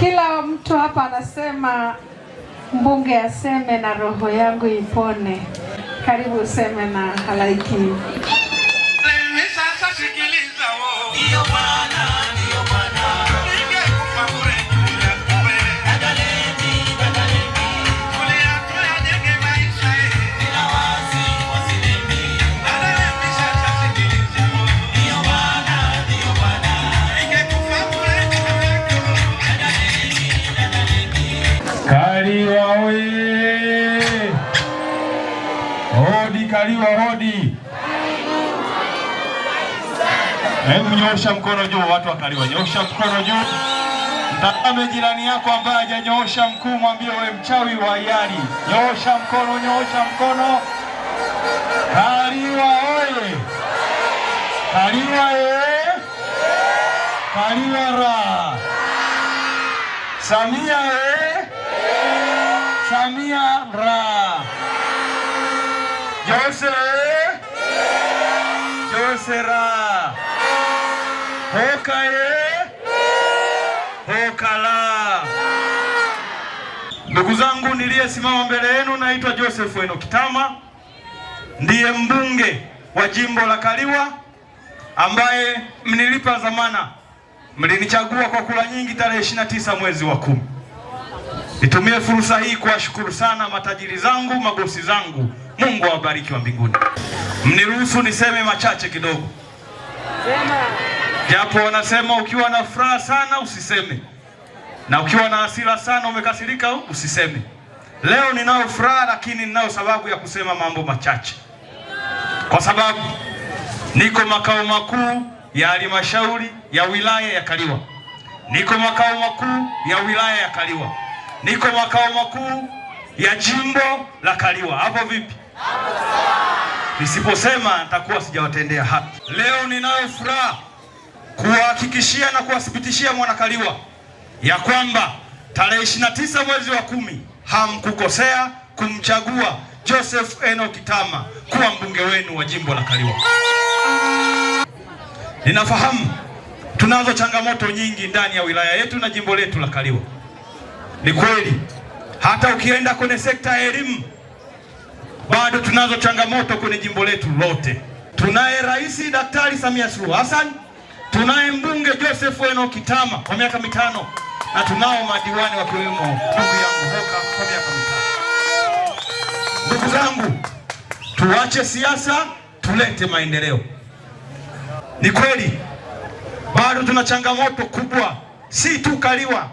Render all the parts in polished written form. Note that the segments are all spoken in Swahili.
Kila mtu hapa anasema mbunge aseme na roho yangu ipone. Karibu useme na halaiki. Kaliwa oye! Hodi Kaliwa hodi! Hebu nyosha mkono juu watu wa Kaliwa, nyosha mkono juu. Mtazame jirani yako ambaye hajanyoosha mkuu, mwambie wewe mchawi wa hiari. Nyosha mkono, nyosha mkono. Kaliwa oye! Kaliwa Kaliwa ra! Samia Samia ra! Jose ra! Hoka hokala! Ndugu zangu, niliyesimama mbele yenu naitwa Joseph Enoch Kitama, ndiye mbunge wa jimbo la Kaliwa ambaye mnilipa dhamana. Mlinichagua kwa kura nyingi tarehe 29 mwezi wa 10. Nitumie fursa hii kuwashukuru sana matajiri zangu, mabosi zangu. Mungu awabariki wa mbinguni. Mniruhusu niseme machache kidogo. Japo wanasema ukiwa na furaha sana usiseme, na ukiwa na hasira sana umekasirika usiseme. Leo ninao furaha, lakini ninao sababu ya kusema mambo machache. Kwa sababu niko makao makuu ya halmashauri ya wilaya ya Kaliwa. Niko makao makuu ya wilaya ya Kaliwa. Niko makao makuu ya jimbo la Kaliwa. Hapo vipi? Nisiposema nitakuwa sijawatendea haki. Leo ninayo furaha kuwahakikishia na kuwathibitishia mwana Kaliwa ya kwamba tarehe 29 mwezi wa 10 hamkukosea kumchagua Joseph Enoch Kitama kuwa mbunge wenu wa jimbo la Kaliwa. Ninafahamu tunazo changamoto nyingi ndani ya wilaya yetu na jimbo letu la Kaliwa. Ni kweli, hata ukienda kwenye sekta ya elimu bado tunazo changamoto kwenye jimbo letu lote. Tunaye Rais Daktari Samia Suluhu Hassan, tunaye mbunge Joseph Enoch Kitama kwa miaka 5, na tunao madiwani wakiwemo ndugu yangu Hoka kwa miaka 5. Ndugu zangu, tuache siasa, tulete maendeleo. Ni kweli bado tuna changamoto kubwa, si tu Kaliwa,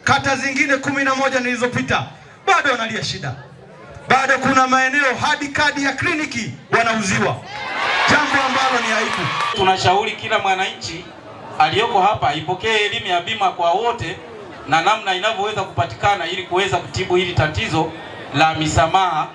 kata zingine 11 nilizopita bado wanalia shida. Bado kuna maeneo hadi kadi ya kliniki wanauziwa, jambo ambalo ni aibu. Tunashauri kila mwananchi aliyoko hapa ipokee elimu ya bima kwa wote na namna inavyoweza kupatikana ili kuweza kutibu hili tatizo la misamaha